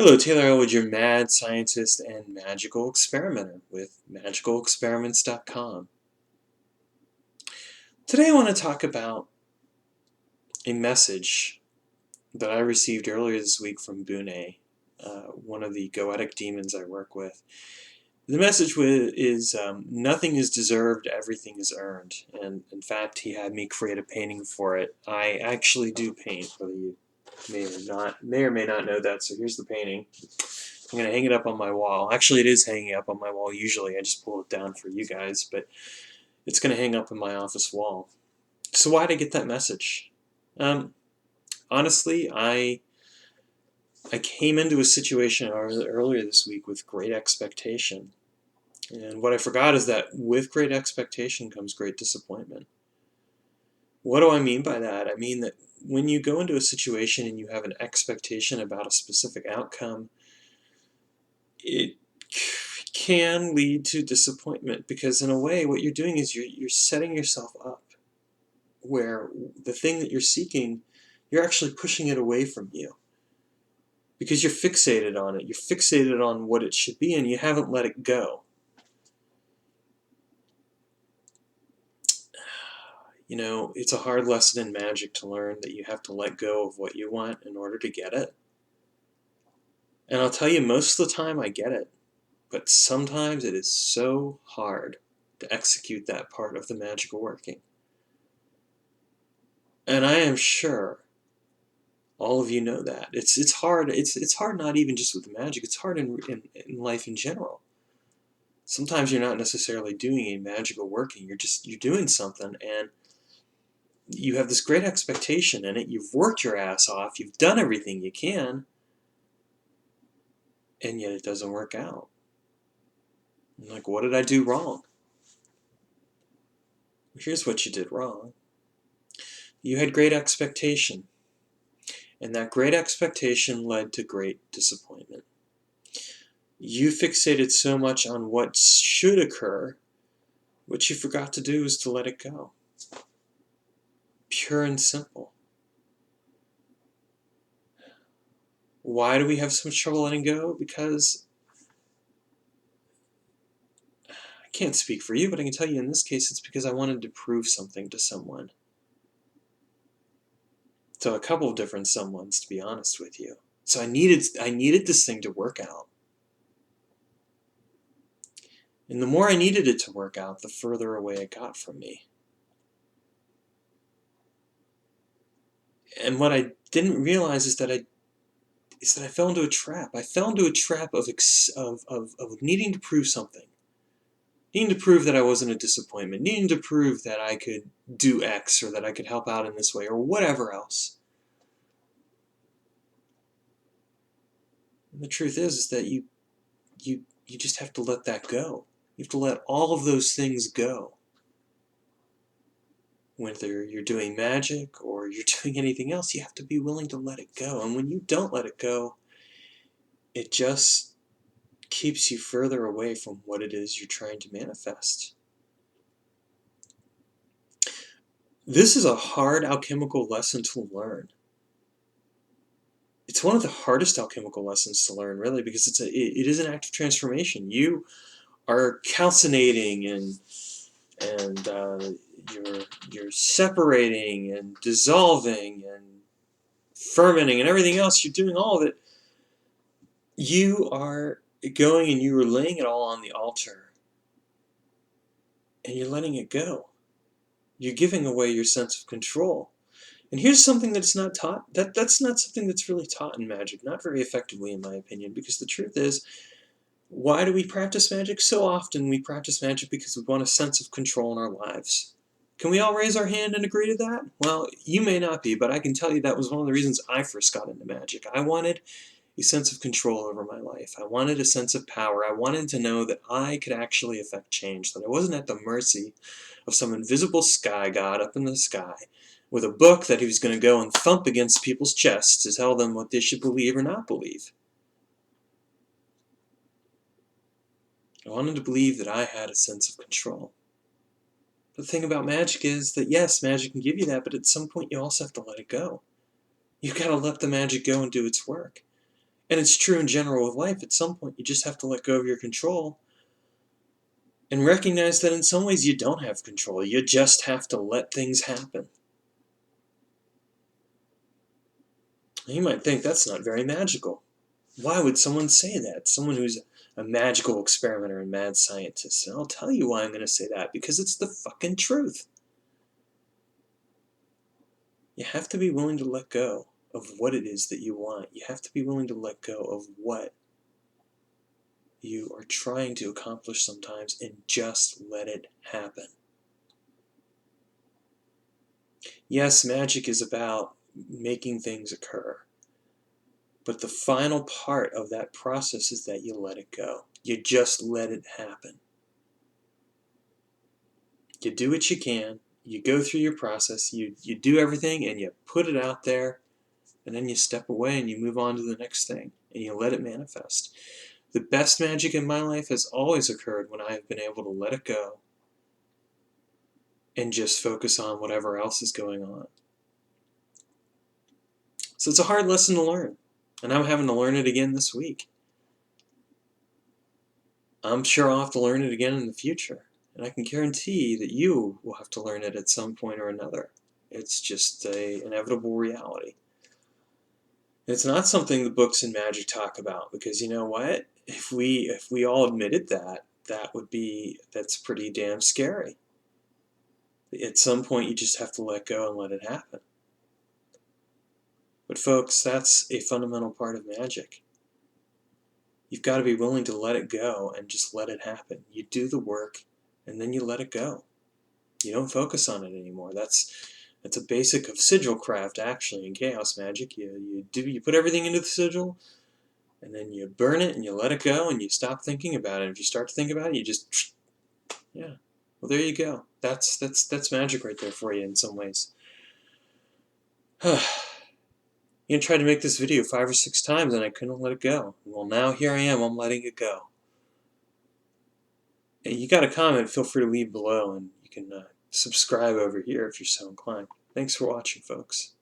Hello, Taylor Elwood, your mad scientist and magical experimenter with magicalexperiments.com. Today I want to talk about a message that I received earlier this week from Bune, one of the goetic demons I work with. The message is nothing is deserved, everything is earned. And in fact, he had me create a painting for it. I actually do paint, whether you may or may not know that. So here's the painting. I'm going to hang it up on my wall. Actually, it is hanging up on my wall usually. I just pull it down for you guys, but it's going to hang up on my office wall. So why did I get that message? Honestly, I came into a situation earlier this week with great expectation. And what I forgot is that with great expectation comes great disappointment. What do I mean by that? I mean that when you go into a situation and you have an expectation about a specific outcome, it can lead to disappointment, because in a way what you're doing is you're setting yourself up where the thing that you're seeking, you're actually pushing it away from you because you're fixated on it. You're fixated on what it should be and you haven't let it go. You know, it's a hard lesson in magic to learn that you have to let go of what you want in order to get it. And I'll tell you, most of the time I get it. But sometimes it is so hard to execute that part of the magical working. And I am sure all of you know that. It's hard. It's hard not even just with magic. It's hard in life in general. Sometimes you're not necessarily doing a magical working. You're doing something and you have this great expectation in it. You've worked your ass off. You've done everything you can, and yet it doesn't work out. I'm like, what did I do wrong? Here's what you did wrong. You had great expectation, and that great expectation led to great disappointment. You fixated so much on what should occur, what you forgot to do is to let it go. Pure and simple. Why do we have so much trouble letting go? Because I can't speak for you, but I can tell you in this case it's because I wanted to prove something to someone. To a couple of different someones, to be honest with you. So I needed this thing to work out. And the more I needed it to work out, the further away it got from me. And what I didn't realize is that I fell into a trap. I fell into a trap of needing to prove something. Needing to prove that I wasn't a disappointment. Needing to prove that I could do X, or that I could help out in this way, or whatever else. And the truth is that you just have to let that go. You have to let all of those things go. Whether you're doing magic or you're doing anything else, you have to be willing to let it go. And when you don't let it go, it just keeps you further away from what it is you're trying to manifest. This is a hard alchemical lesson to learn. It's one of the hardest alchemical lessons to learn, really, because it is an act of transformation. You are calcinating and you're separating and dissolving and fermenting and everything else. You're doing all of it. You are going and you are laying it all on the altar, and you're letting it go. You're giving away your sense of control. And here's something that's not taught. That's not something that's really taught in magic, not very effectively in my opinion, because the truth is, why do we practice magic? So often we practice magic because we want a sense of control in our lives. Can we all raise our hand and agree to that? Well, you may not be, but I can tell you that was one of the reasons I first got into magic. I wanted a sense of control over my life. I wanted a sense of power. I wanted to know that I could actually affect change, that I wasn't at the mercy of some invisible sky god up in the sky with a book that he was going to go and thump against people's chests to tell them what they should believe or not believe. I wanted to believe that I had a sense of control. The thing about magic is that, yes, magic can give you that, but at some point you also have to let it go. You've got to let the magic go and do its work. And it's true in general with life. At some point, you just have to let go of your control and recognize that in some ways you don't have control. You just have to let things happen. You might think that's not very magical. Why would someone say that? Someone who's a magical experimenter and mad scientist. And I'll tell you why I'm going to say that. Because it's the fucking truth. You have to be willing to let go of what it is that you want. You have to be willing to let go of what you are trying to accomplish sometimes and just let it happen. Yes, magic is about making things occur. But the final part of that process is that you let it go. You just let it happen. You do what you can. You go through your process. You do everything and you put it out there. And then you step away and you move on to the next thing. And you let it manifest. The best magic in my life has always occurred when I have been able to let it go and just focus on whatever else is going on. So it's a hard lesson to learn. And I'm having to learn it again this week. I'm sure I'll have to learn it again in the future. And I can guarantee that you will have to learn it at some point or another. It's just an inevitable reality. It's not something the books and magic talk about, because you know what? If we all admitted that, that's pretty damn scary. At some point you just have to let go and let it happen. But folks, that's a fundamental part of magic. You've got to be willing to let it go and just let it happen. You do the work and then you let it go. You don't focus on it anymore. That's a basic of sigil craft, actually, in chaos magic. You put everything into the sigil, and then you burn it and you let it go and you stop thinking about it. If you start to think about it, you just, yeah. Well, there you go. That's magic right there for you in some ways. You tried to make this video 5 or 6 times and I couldn't let it go. Well, now here I am. I'm letting it go. Hey, you got a comment, feel free to leave below, and you can subscribe over here if you're so inclined. Thanks for watching, folks.